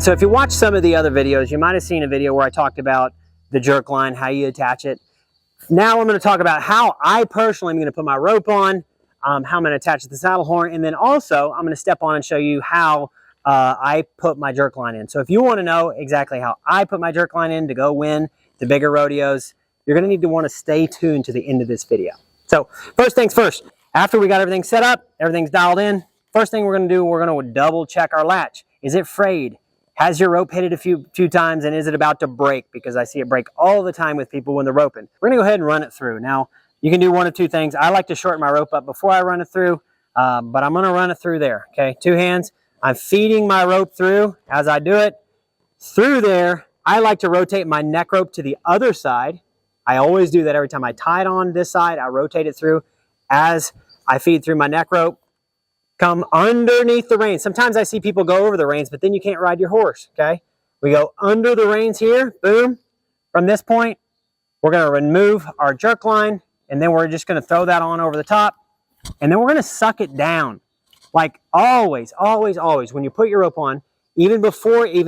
So if you watch some of the other videos, you might have seen a video where I talked about the jerk line, how you attach it. Now I'm going to talk about how I personally am going to put my rope on, how I'm going to attach it to the saddle horn, and then also I'm going to step on and show you how I put my jerk line in. So if you want to know exactly how I put my jerk line in to go win the bigger rodeos, you're going to want to stay tuned to the end of this video. So first things first, after we got everything set up, everything's dialed in, first thing we're going to do, we're going to double check our latch. Is it frayed? Has your rope hit it a few times, and is it about to break? Because I see it break all the time with people when they're roping. We're going to go ahead and run it through. Now, you can do one of two things. I like to shorten my rope up before I run it through, but I'm going to run it through there. Okay, 2 hands. I'm feeding my rope through as I do it. Through there, I like to rotate my neck rope to the other side. I always do that every time I tie it on this side. I rotate it through as I feed through my neck rope. Come underneath the reins. Sometimes I see people go over the reins, but then you can't ride your horse, okay? We go under the reins here, boom. From this point, we're going to remove our jerk line, and then we're just going to throw that on over the top, and then we're going to suck it down. Like always, always, always, when you put your rope on, even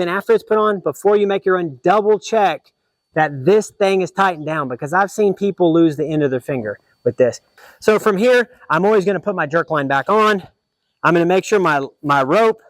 after it's put on, before you make your run, double check that this thing is tightened down, because I've seen people lose the end of their finger with this. So from here, I'm always going to put my jerk line back on. I'm going to make sure my rope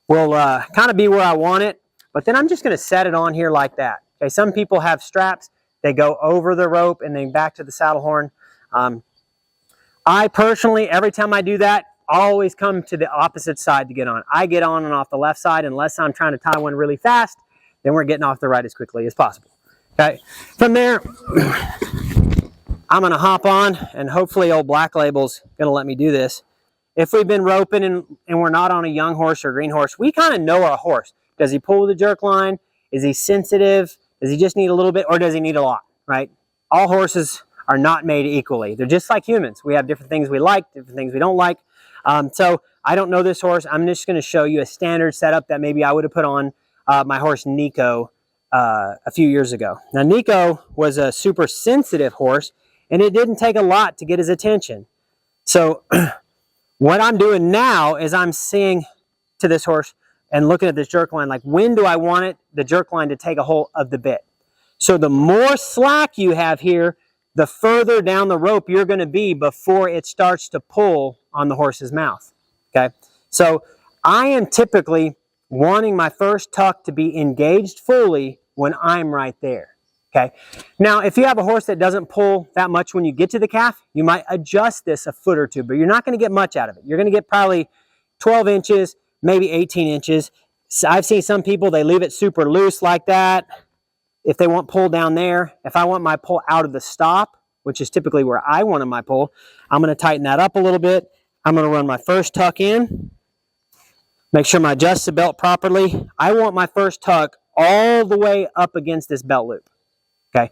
will kind of be where I want it, but then I'm just going to set it on here like that. Okay, some people have straps. They go over the rope and then back to the saddle horn. I personally, every time I do that, I always come to the opposite side to get on. I get on and off the left side unless I'm trying to tie one really fast. Then we're getting off the right as quickly as possible. Okay, from there, I'm going to hop on, and hopefully old Black Label's going to let me do this. If we've been roping and we're not on a young horse or green horse, we kind of know our horse. Does he pull the jerk line? Is he sensitive? Does he just need a little bit, or does he need a lot, right? All horses are not made equally. They're just like humans. We have different things we like, different things we don't like. So I don't know this horse. I'm just going to show you a standard setup that maybe I would have put on my horse Nico a few years ago. Now Nico was a super sensitive horse, and it didn't take a lot to get his attention. So what I'm doing now is I'm seeing to this horse and looking at this jerk line, like when do I want the jerk line to take a hold of the bit? So the more slack you have here, the further down the rope you're going to be before it starts to pull on the horse's mouth. Okay, so I am typically wanting my first tuck to be engaged fully when I'm right there. Okay, now if you have a horse that doesn't pull that much when you get to the calf, you might adjust this a foot or two, but you're not going to get much out of it. You're going to get probably 12 inches, maybe 18 inches. So I've seen some people, they leave it super loose like that. If they want pull down there, if I want my pull out of the stop, which is typically where I wanted my pull, I'm going to tighten that up a little bit. I'm going to run my first tuck in, make sure I adjust the belt properly. I want my first tuck all the way up against this belt loop. Okay,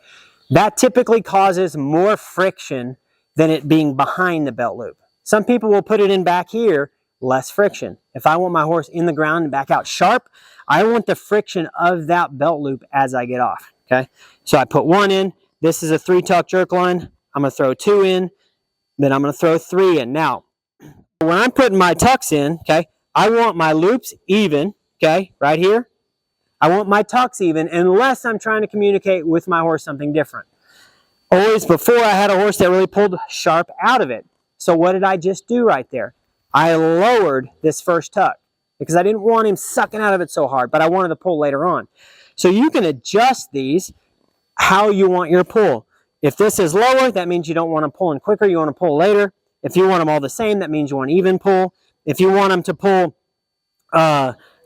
that typically causes more friction than it being behind the belt loop. Some people will put it in back here, less friction. If I want my horse in the ground and back out sharp, I want the friction of that belt loop as I get off. Okay, so I put 1 in. This is a 3-tuck jerk line. I'm going to throw 2 in, then I'm going to throw 3 in. Now, when I'm putting my tucks in, okay, I want my loops even, okay, right here. I want my tucks even, unless I'm trying to communicate with my horse something different. Always before, I had a horse that really pulled sharp out of it. So what did I just do right there? I lowered this first tuck because I didn't want him sucking out of it so hard, but I wanted to pull later on. So you can adjust these how you want your pull. If this is lower, that means you don't want to pull in quicker, you want to pull later. If you want them all the same, that means you want even pull. If you want them to pull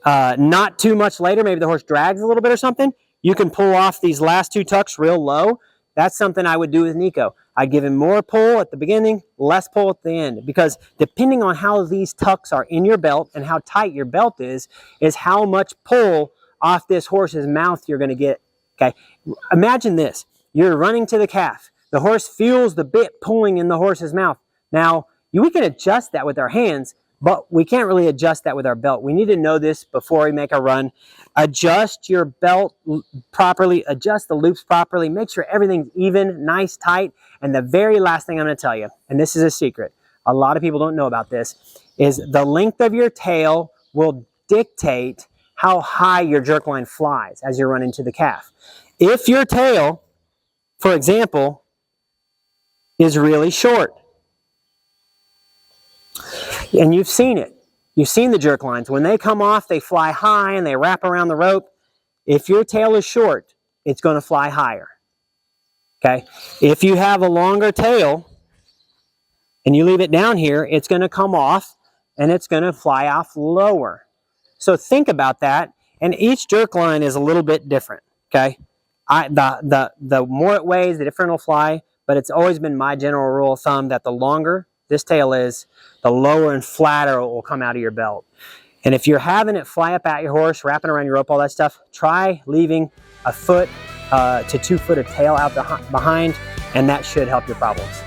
not too much later, maybe the horse drags a little bit or something, you can pull off these last 2 tucks real low. That's something I would do with Nico. I'd give him more pull at the beginning, less pull at the end, because depending on how these tucks are in your belt and how tight your belt is how much pull off this horse's mouth you're going to get. Okay, imagine this. You're running to the calf. The horse feels the bit pulling in the horse's mouth. Now, we can adjust that with our hands, but we can't really adjust that with our belt. We need to know this before we make a run. Adjust your belt properly, adjust the loops properly, make sure everything's even, nice, tight. And the very last thing I'm going to tell you, and this is a secret, a lot of people don't know about this, is the length of your tail will dictate how high your jerk line flies as you're running to the calf. If your tail, for example, is really short, and you've seen it, you've seen the jerk lines. When they come off, they fly high and they wrap around the rope. If your tail is short, it's going to fly higher. Okay? If you have a longer tail and you leave it down here, it's going to come off and it's going to fly off lower. So think about that. And each jerk line is a little bit different. Okay? The more it weighs, the different it'll fly. But it's always been my general rule of thumb that the longer this tail is, the lower and flatter it will come out of your belt. And if you're having it fly up at your horse, wrapping around your rope, all that stuff, try leaving a foot to 2 foot of tail out behind, and that should help your problems.